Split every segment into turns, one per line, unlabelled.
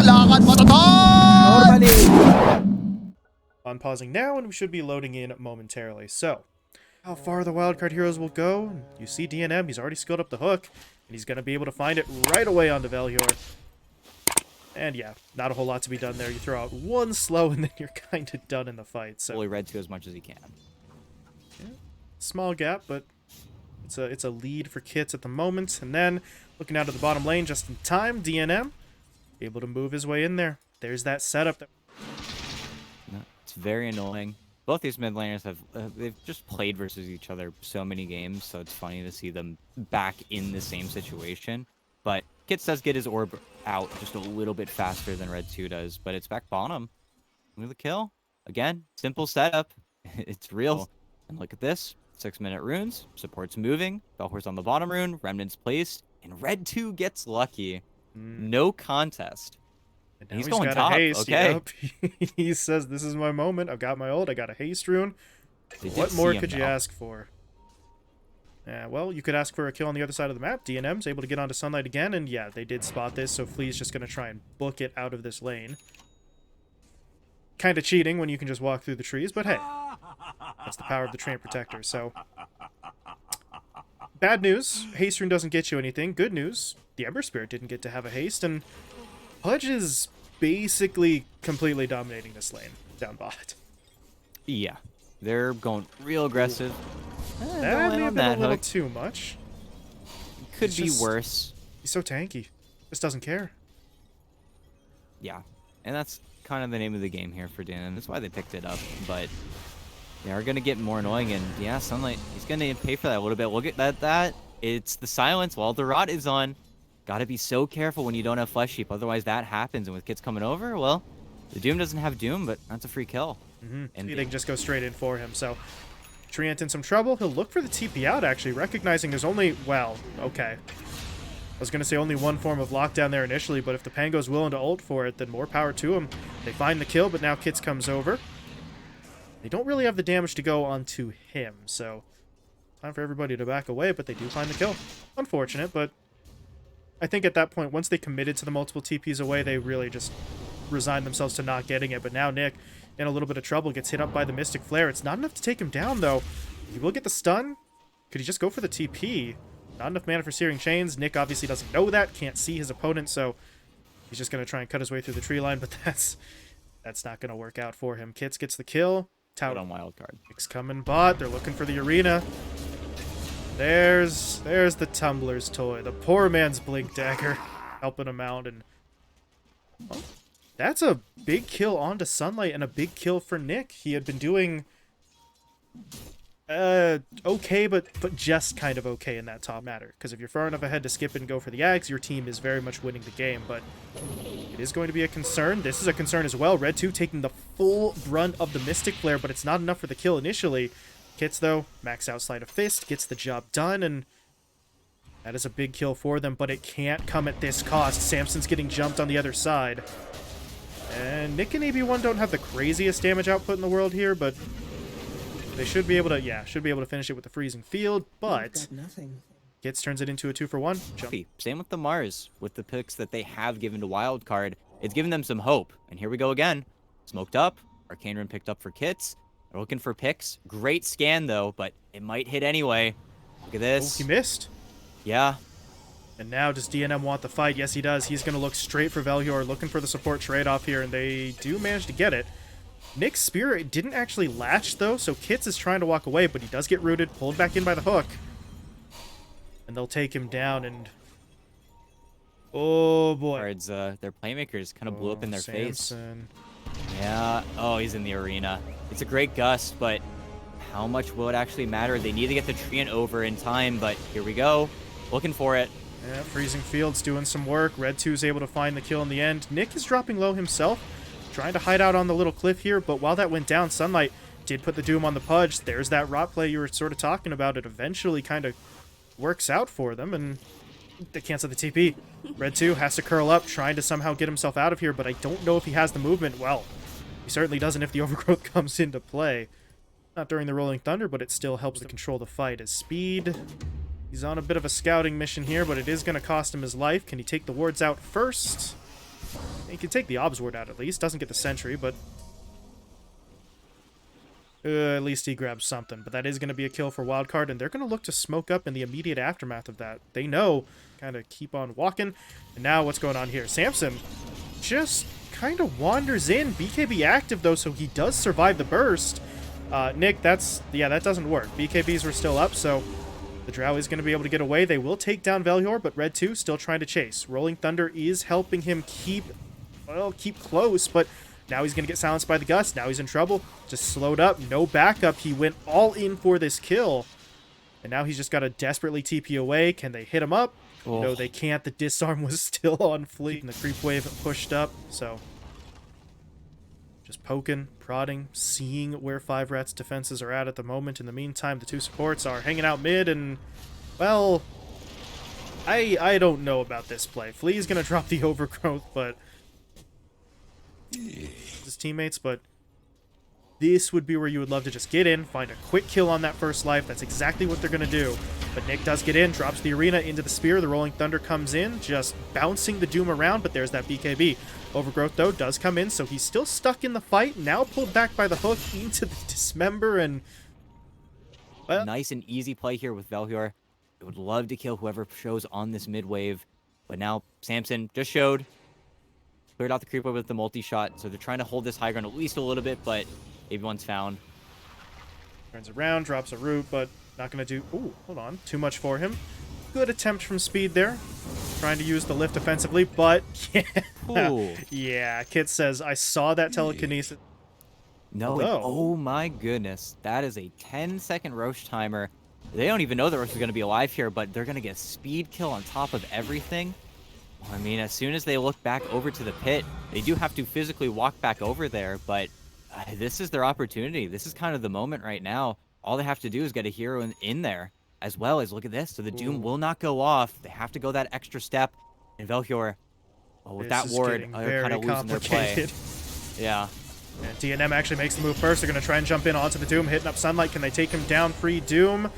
lakad matatag!
Normally.
On pausing now, and we should be loading in momentarily. So, how far the wildcard heroes will go? You see DNM, he's already skilled up the hook, and he's going to be able to find it right away onto Velhior. And yeah, not a whole lot to be done there. You throw out one slow, and then you're kind of done in the fight. So
Fully red 2 as much as he can.
yeah, small gap, but it's a lead for Kits at the moment. And then, looking out of the bottom lane just in time, DNM able to move his way in there. There's that setup.
It's very annoying. Both these mid laners have they've just played versus each other so many games, so it's funny to see them back in the same situation. But Kits does get his orb out just a little bit faster than Red 2 does, but it's back bottom. With the kill. Again, simple setup. It's real. And look at this. 6-minute runes. Support's moving. Belhor's on the bottom rune. Remnant's placed. And Red 2 gets lucky. No contest.
And now
He's going
got
top.
a haste.
Okay.
Yep. He says, this is my moment. I've got my ult. I got a haste rune. What more could you ask for? Yeah, well, you could ask for a kill on the other side of the map. DNM's able to get onto Sunlight again, and yeah, they did spot this, so Flea's just going to try and book it out of this lane. Kind of cheating when you can just walk through the trees, but hey, that's the power of the Treant Protector, so... Bad news, haste rune doesn't get you anything. Good news, the Ember Spirit didn't get to have a haste, and Pudge is basically completely dominating this lane down bot.
Yeah. They're going real aggressive.
That may have been a little too much.
Could be worse.
He's so tanky. Just doesn't care.
Yeah. And that's kind of the name of the game here for Dan, and that's why they picked it up. But they are going to get more annoying, and yeah, Sunlight, he's going to pay for that a little bit. Look at that. It's the silence while the rot is on. Got to be so careful when you don't have Flesh Sheep, otherwise that happens. And with Kits coming over, well, the Doom doesn't have Doom, but that's a free kill.
And they can just go straight in for him, so... Treant in some trouble. He'll look for the TP out, actually, recognizing there's only... Well, okay. I was going to say only one form of lockdown there initially, but if the Pango's willing to ult for it, then more power to him. They find the kill, but now Kits comes over. They don't really have the damage to go onto him, so... Time for everybody to back away, but they do find the kill. Unfortunate, but... I think at that point, once they committed to the multiple TPs away, they really just resigned themselves to not getting it. But now Nick, in a little bit of trouble, gets hit up by the Mystic Flare. It's not enough to take him down, though. He will get the stun. Could he just go for the TP? Not enough mana for Searing Chains. Nick obviously doesn't know that, can't see his opponent, so he's just going to try and cut his way through the tree line, but that's not going to work out for him. Kits gets the kill.
Out on Wildcard.
Nick's coming bot. They're looking for the arena. There's the Tumbler's toy. The poor man's Blink Dagger helping him out, and well, that's a big kill onto Sunlight and a big kill for Nick. He had been doing okay, but just kind of okay in that top matter. Because if you're far enough ahead to skip and go for the Ags, your team is very much winning the game. But it is going to be a concern. This is a concern as well. Red 2 taking the full brunt of the Mystic Flare, but it's not enough for the kill initially. Kits, though, max out Sleight of Fist, gets the job done, and that is a big kill for them, but it can't come at this cost. Samson's getting jumped on the other side. And Nick and AB1 don't have the craziest damage output in the world here, but they should be able to, finish it with the Freezing Field, but Kits turns it into a 2-for-1. Jump.
Same with the Mars, with the picks that they have given to Wildcard. It's given them some hope, and here we go again. Smoked up, Arcane Rune picked up for Kits. They're looking for picks. Great scan, though, but it might hit anyway. Look at this.
Oh, he missed.
Yeah.
And now, does DNM want the fight? Yes, he does. He's going to look straight for Velhior, looking for the support trade-off here, and they do manage to get it. Nick's spear didn't actually latch, though, so Kits is trying to walk away, but he does get rooted, pulled back in by the hook. And they'll take him down, and... Oh, boy.
Their playmakers kind of blew up in their
Samson.
face. Yeah. Oh, he's in the arena. It's a great gust, but how much will it actually matter? They need to get the Treant over in time, but here we go. Looking for it.
Yeah, Freezing Field's doing some work. Red 2's able to find the kill in the end. Nick is dropping low himself, trying to hide out on the little cliff here, but while that went down, Sunlight did put the Doom on the Pudge. There's that rot play you were sort of talking about. It eventually kind of works out for them, and they cancel the TP. Red 2 has to curl up, trying to somehow get himself out of here, but I don't know if he has the movement. Well, he certainly doesn't if the Overgrowth comes into play. Not during the Rolling Thunder, but it still helps to control the fight. His speed, he's on a bit of a scouting mission here, but it is going to cost him his life. Can he take the wards out first? He can take the Obs Ward out at least. Doesn't get the Sentry, but at least he grabs something. But that is going to be a kill for Wildcard, and they're going to look to smoke up in the immediate aftermath of that. They know, kind of keep on walking. And now what's going on here? Samson just kind of wanders in. BKB active, though, so he does survive the burst. Nick, that doesn't work. BKBs were still up, so the Drow is going to be able to get away. They will take down Velhor, but Red 2 still trying to chase. Rolling Thunder is helping him keep close, but now he's going to get silenced by the Gust. Now he's in trouble. Just slowed up. No backup. He went all in for this kill. And now he's just got to desperately TP away. Can they hit him up? Oh. No, they can't. The disarm was still on fleet, and the creep wave pushed up, so just poking, prodding, seeing where 5RAT's defenses are at the moment. In the meantime, the two supports are hanging out mid, and, well, I don't know about this play. Flea's going to drop the Overgrowth, but his teammates, but this would be where you would love to just get in, find a quick kill on that first life. That's exactly what they're going to do. But Nick does get in, drops the arena into the spear. The Rolling Thunder comes in, just bouncing the Doom around, but there's that BKB. Overgrowth, though, does come in, so he's still stuck in the fight, now pulled back by the hook into the Dismember, and, well,
nice and easy play here with Velhor. I would love to kill whoever shows on this mid wave, but now Samson just showed. Cleared out the creep wave with the multi-shot, so they're trying to hold this high ground at least a little bit, but everyone's found.
Turns around, drops a root, but not going to do... Ooh, hold on. Too much for him. Good attempt from Speed there. Trying to use the lift offensively, but... Yeah, Kit says, I saw that telekinesis.
No, oh my goodness. That is a 10-second Roche timer. They don't even know the Roche is going to be alive here, but they're going to get a speed kill on top of everything. I mean, as soon as they look back over to the pit, they do have to physically walk back over there, but this is their opportunity. This is kind of the moment right now. All they have to do is get a hero in there, as well as, look at this, so the Doom will not go off. They have to go that extra step, and Velhor, with that ward, they're kind of losing their play. Yeah.
And DNM actually makes the move first. They're going to try and jump in onto the Doom, hitting up Sunlight. Can they take him down pre-Doom?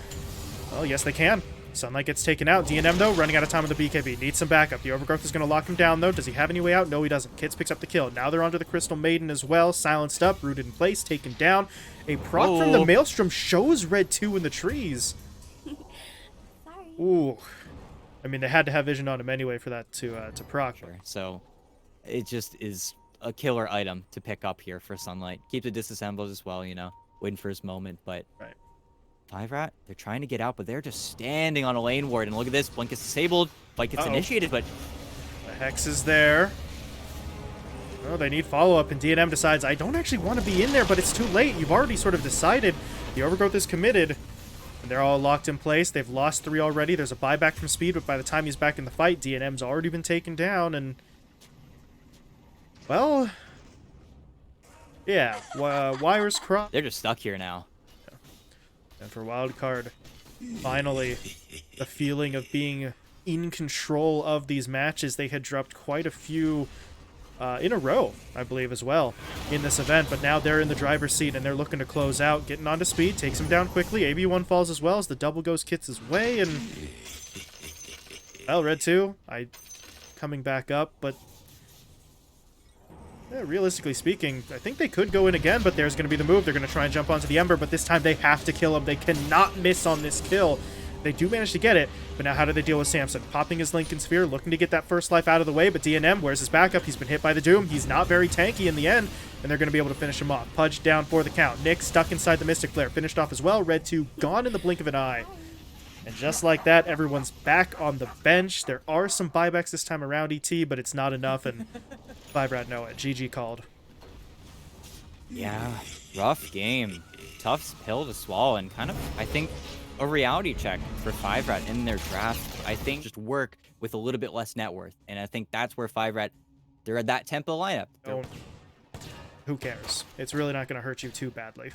Well, yes, they can. Sunlight gets taken out. DNM, though, running out of time with the BKB. Needs some backup. The Overgrowth is going to lock him down, though. Does he have any way out? No, he doesn't. Kids picks up the kill. Now they're onto the Crystal Maiden as well. Silenced up, rooted in place, taken down. A proc from the Maelstrom shows Red 2 in the trees.
Sorry.
Ooh. I mean, they had to have vision on him anyway for that to proc.
Sure. So it just is a killer item to pick up here for Sunlight. Keep the disassembles as well, you know, waiting for his moment, but...
Right.
5RAT, they're trying to get out, but they're just standing on a lane ward. And look at this, Blink is disabled, Fight gets initiated, but...
The Hex is there. Oh, they need follow-up, and DNM decides, I don't actually want to be in there, but it's too late. You've already sort of decided. The Overgrowth is committed, and they're all locked in place. They've lost 3 already. There's a buyback from Speed, but by the time he's back in the fight, DNM's already been taken down, and... Well... Yeah, wires crossed.
They're just stuck here now.
And for Wildcard, finally, the feeling of being in control of these matches. They had dropped quite a few in a row, I believe, as well, in this event. But now they're in the driver's seat, and they're looking to close out. Getting onto Speed, takes him down quickly. AB1 falls as well as the double goes Kits his way. And, well, Red 2, coming back up, but... Yeah, realistically speaking, I think they could go in again, but there's going to be the move. They're going to try and jump onto the Ember, but this time they have to kill him. They cannot miss on this kill. They do manage to get it, but now how do they deal with Samson? Popping his Lincoln Sphere, looking to get that first life out of the way, but DNM, where's his backup? He's been hit by the Doom. He's not very tanky in the end, and they're going to be able to finish him off. Pudge down for the count. Nick stuck inside the Mystic Flare, finished off as well. Red 2 gone in the blink of an eye. And just like that, everyone's back on the bench. There are some buybacks this time around, ET, but it's not enough, and 5RAT know it. GG called.
Yeah, rough game. Tough pill to swallow, and kind of, I think, a reality check for 5RAT in their draft. I think just work with a little bit less net worth, and I think that's where 5RAT, they're at that tempo lineup.
Who cares? It's really not going to hurt you too badly.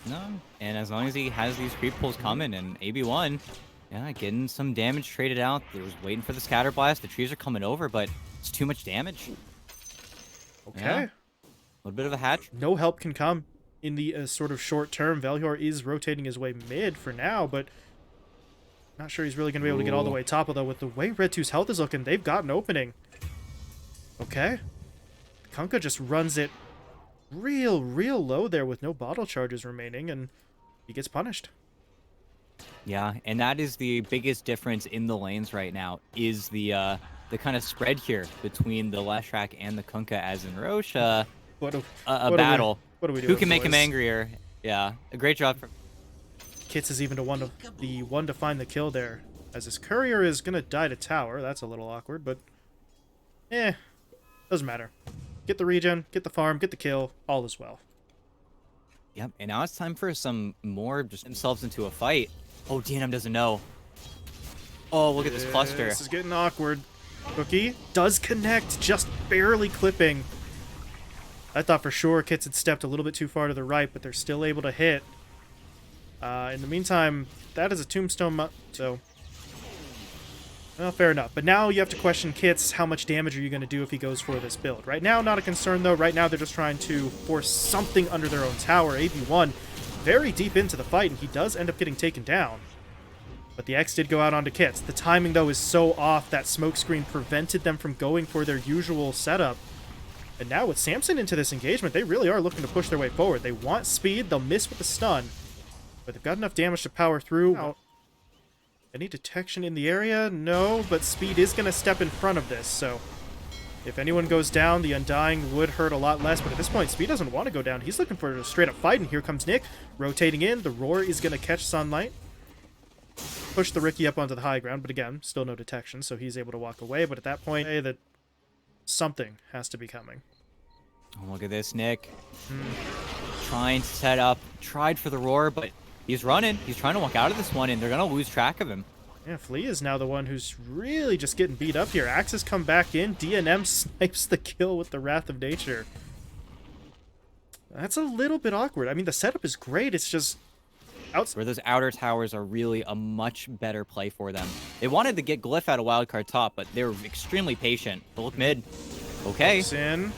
No, and as long as he has these creep pulls coming, and AB1, yeah, getting some damage traded out. They was waiting for the scatter blast. The trees are coming over, but it's too much damage.
Okay.
Yeah. A little bit of a hatch.
No help can come in the sort of short term. Velhor is rotating his way mid for now, but not sure he's really going to be able to get all the way top. Although with the way Red 2's health is looking, they've got an opening. Okay. Kunkka just runs it real low there with no bottle charges remaining, and he gets punished.
Yeah, and that is the biggest difference in the lanes right now, is the kind of spread here between the Leshrac and the Kunkka, as in Roche, a battle.
What are we doing,
Who can make him
boys?
angrier? Yeah, a great job from...
Kits is even the one to find the kill there, as his courier is gonna die to tower. That's a little awkward, but doesn't matter. Get the regen, get the farm, get the kill, all is well.
Yep, and now it's time for some more just themselves into a fight. Oh, DNM doesn't know. Oh, look at this cluster.
This is getting awkward. Cookie does connect, just barely clipping. I thought for sure Kits had stepped a little bit too far to the right, but they're still able to hit. In the meantime, that is a tombstone, so... Well, fair enough. But now you have to question Kits, how much damage are you going to do if he goes for this build? Right now, not a concern, though. Right now, they're just trying to force something under their own tower. AB1 very deep into the fight, and he does end up getting taken down. But the X did go out onto Kits. The timing, though, is so off that smoke screen prevented them from going for their usual setup. And now with Samson into this engagement, they really are looking to push their way forward. They want speed. They'll miss with the stun. But they've got enough damage to power through. Any detection in the area? No, but speed is going to step in front of this, so... If anyone goes down, the Undying would hurt a lot less, but at this point, Speed doesn't want to go down. He's looking for a straight-up fight, and here comes Nick, rotating in. The Roar is going to catch Sunlight. Push the Riki up onto the high ground, but again, still no detection, so he's able to walk away. But at that point, that something has to be coming.
Oh, look at this, Nick. Trying to set up. Tried for the Roar, but he's running. He's trying to walk out of this one, and they're going to lose track of him.
Yeah, Flea is now the one who's really just getting beat up here. Axis come back in. DNM snipes the kill with the Wrath of Nature. That's a little bit awkward. I mean, the setup is great. It's just...
Where those outer towers are really a much better play for them. They wanted to get Glyph out of Wildcard top, but they were extremely patient. But look mid. Okay.
Push in.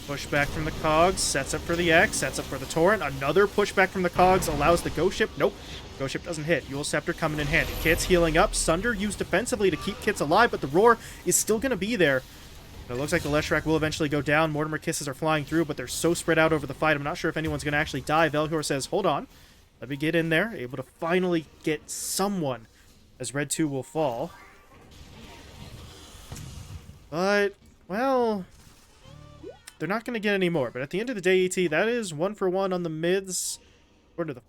Pushback from the Cogs. Sets up for the X. Sets up for the Torrent. Another pushback from the Cogs allows the Ghost Ship. Nope. Ghost Ship doesn't hit. Eul Scepter coming in handy. Kit's healing up. Sunder used defensively to keep Kits alive, but the Roar is still going to be there. It looks like the Leshrac will eventually go down. Mortimer Kisses are flying through, but they're so spread out over the fight. I'm not sure if anyone's going to actually die. Velhor says, hold on. Let me get in there. Able to finally get someone as Red 2 will fall. But, well, they're not going to get any more. But at the end of the day, ET, that is 1 for 1 on the mids. According to the...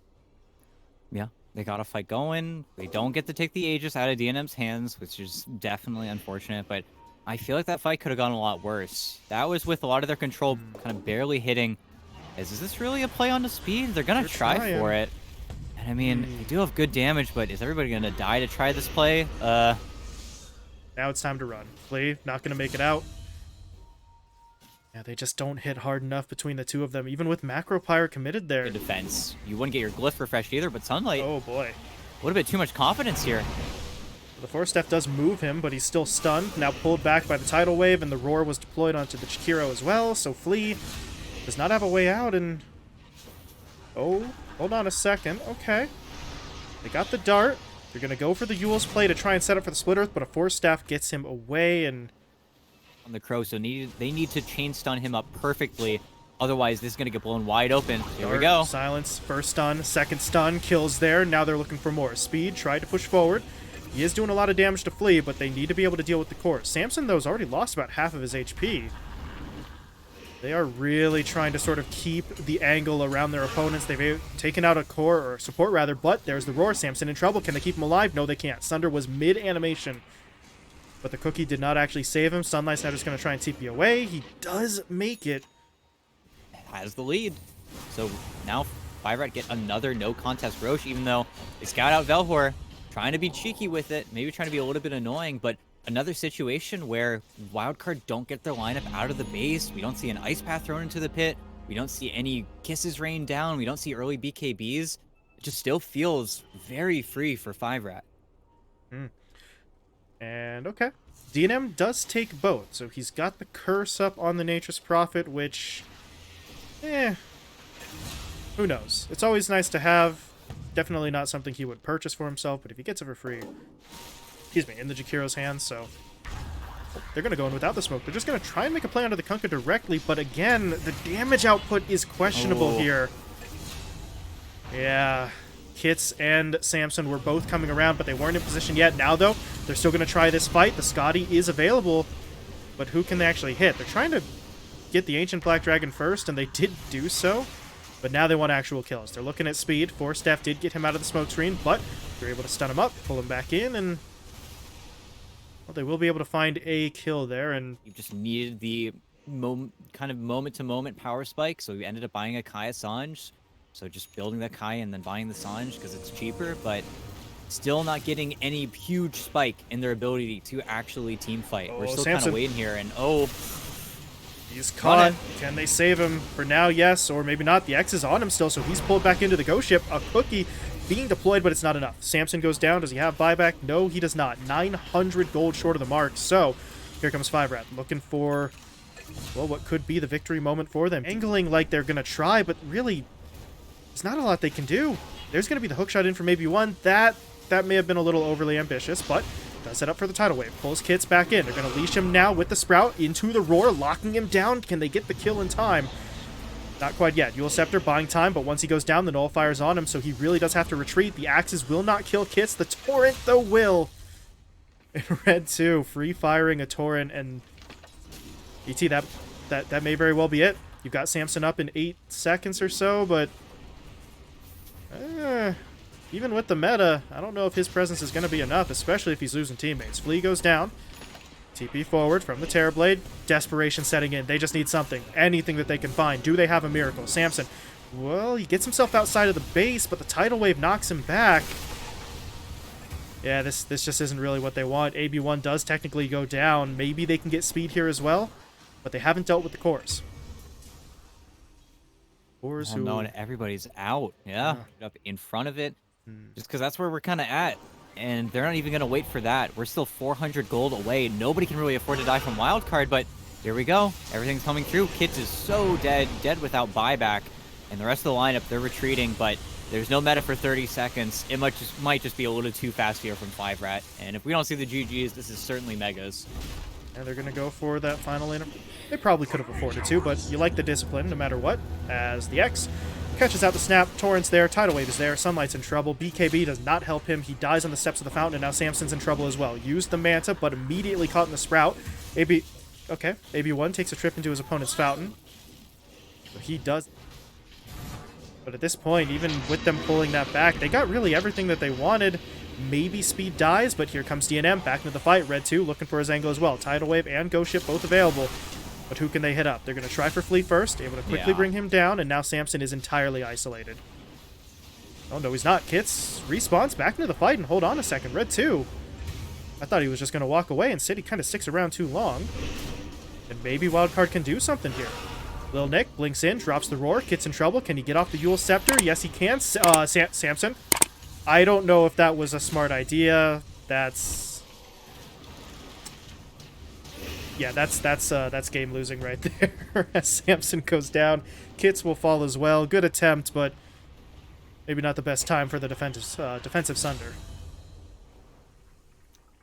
Yeah, they got a fight going. They don't get to take the Aegis out of DNM's hands, which is definitely unfortunate, but I feel like that fight could have gone a lot worse. That was with a lot of their control kind of barely hitting. Is this really a play on the speed? They're going to try for it. And I mean, they do have good damage, but is everybody going to die to try this play?
Now it's time to run. Flea, not going to make it out. Yeah, they just don't hit hard enough between the two of them, even with Macro Pyre committed there.
Good defense. You wouldn't get your Glyph refreshed either, but Sunlight...
Oh, boy.
A little bit too much confidence here.
The Force Staff does move him, but he's still stunned. Now pulled back by the Tidal Wave, and the Roar was deployed onto the Chikiro as well, so Flea does not have a way out, and... Oh, hold on a second. Okay. They got the Dart. They're going to go for the Eul's play to try and set up for the Split Earth, but a Force Staff gets him away, and...
On the Crow, so they need to chain stun him up perfectly. Otherwise, this is going to get blown wide open. Here we go.
Silence. First stun. Second stun. Kills there. Now they're looking for more. Speed. Tried to push forward. He is doing a lot of damage to Flea, but they need to be able to deal with the core. Samson, though, has already lost about half of his HP. They are really trying to sort of keep the angle around their opponents. They've taken out a core, or support rather, but there's the Roar. Samson in trouble. Can they keep him alive? No, they can't. Sunder was mid-animation, but the Cookie did not actually save him. Sunlight's now just going to try and TP away. He does make it.
Has the lead. So now 5RAT get another no contest Roche, even though they scout out Velhor, trying to be cheeky with it, maybe trying to be a little bit annoying, but another situation where Wildcard don't get their lineup out of the base. We don't see an Ice Path thrown into the pit. We don't see any Kisses rain down. We don't see early BKBs. It just still feels very free for 5RAT.
And okay. DNM does take both, so he's got the curse up on the Nature's Prophet, which... who knows? It's always nice to have. Definitely not something he would purchase for himself, but if he gets it for free... Excuse me, in the Jakiro's hands, so... They're going to go in without the smoke. They're just going to try and make a play onto the Kunkka directly, but again, the damage output is questionable here. Yeah, Kits and Samson were both coming around, but they weren't in position yet. Now, though, they're still going to try this fight. The Scotty is available, but who can they actually hit? They're trying to get the Ancient Black Dragon first, and they did do so, but now they want actual kills. They're looking at speed. 4-Staff did get him out of the smoke screen, but they're able to stun him up, pull him back in, and well, they will be able to find a kill there. And
You just needed the kind of moment-to-moment power spike, so we ended up buying a Kai Assange. So just building the Kai and then buying the Sange because it's cheaper, but still not getting any huge spike in their ability to actually team fight. We're still kind
Samson.
of waiting here, and
he's caught. Can they save him? For now, yes, or maybe not. The X is on him still, so he's pulled back into the ghost ship. A cookie being deployed, but it's not enough. Samson goes down. Does he have buyback? No, he does not. 900 gold short of the mark. So here comes 5RAT, looking for, well, what could be the victory moment for them. Angling like they're going to try, but really, there's not a lot they can do. There's going to be the hookshot in for maybe one. That may have been a little overly ambitious, but does set up for the tidal wave. Pulls Kits back in. They're going to leash him now with the Sprout into the roar, locking him down. Can they get the kill in time? Not quite yet. Yule Scepter buying time, but once he goes down, the Nullifire's on him, so he really does have to retreat. The Axes will not kill Kits. The Torrent, though, will. In Red 2, free firing a Torrent, and ET, that may very well be it. You've got Samson up in 8 seconds or so, but even with the meta, I don't know if his presence is going to be enough, especially if he's losing teammates. Flea goes down. TP forward from the Terrorblade. Desperation setting in. They just need something. Anything that they can find. Do they have a miracle? Samson, well, he gets himself outside of the base, but the tidal wave knocks him back. Yeah, this just isn't really what they want. AB1 does technically go down. Maybe they can get speed here as well, but they haven't dealt with the cores. Cores who...
no, and everybody's out. Yeah, up in front of it. Just because that's where we're kind of at. And they're not even going to wait for that. We're still 400 gold away. Nobody can really afford to die from Wildcard, but here we go. Everything's coming through. Kits is so dead without buyback. And the rest of the lineup, they're retreating, but there's no meta for 30 seconds. It might just be a little too fast here from 5RAT. And if we don't see the GGs, this is certainly megas.
And they're going to go for that final lane. They probably could have afforded to, but you like the discipline no matter what, as the X catches out the snap. Torrent's there. Tidal Wave is there. Sunlight's in trouble. BKB does not help him. He dies on the steps of the fountain, and now Samson's in trouble as well. Used the Manta, but immediately caught in the Sprout. Okay. AB1 takes a trip into his opponent's fountain. So he does. But at this point, even with them pulling that back, they got really everything that they wanted. Maybe speed dies, but here comes DNM back into the fight. Red 2 looking for his angle as well. Tidal Wave and Ghost Ship both available. But who can they hit up? They're going to try for Flea first, able to quickly bring him down, and now Samson is entirely isolated. Oh, no, he's not. Kits respawns back into the fight, and hold on a second. Red 2. I thought he was just going to walk away. Instead, he kind of sticks around too long. And maybe Wildcard can do something here. Lil Nick blinks in, drops the roar. Kit's in trouble. Can he get off the Yule Scepter? Yes, he can. Samson. I don't know if that was a smart idea. That's game losing right there. As Samson goes down, Kits will fall as well. Good attempt, but maybe not the best time for the defensive Sunder.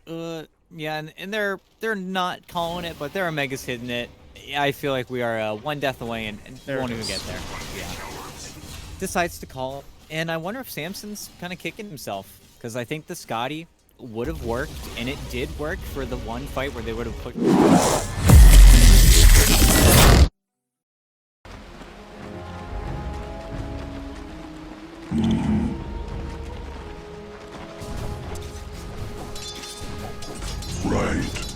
Yeah, and they're not calling it, but their Omega's hitting it. Yeah, I feel like we are one death away, and won't even get there. Yeah, decides to call, and I wonder if Samson's kind of kicking himself, because I think the Scotty would have worked, and it did work for the one fight where they would have put.
Right.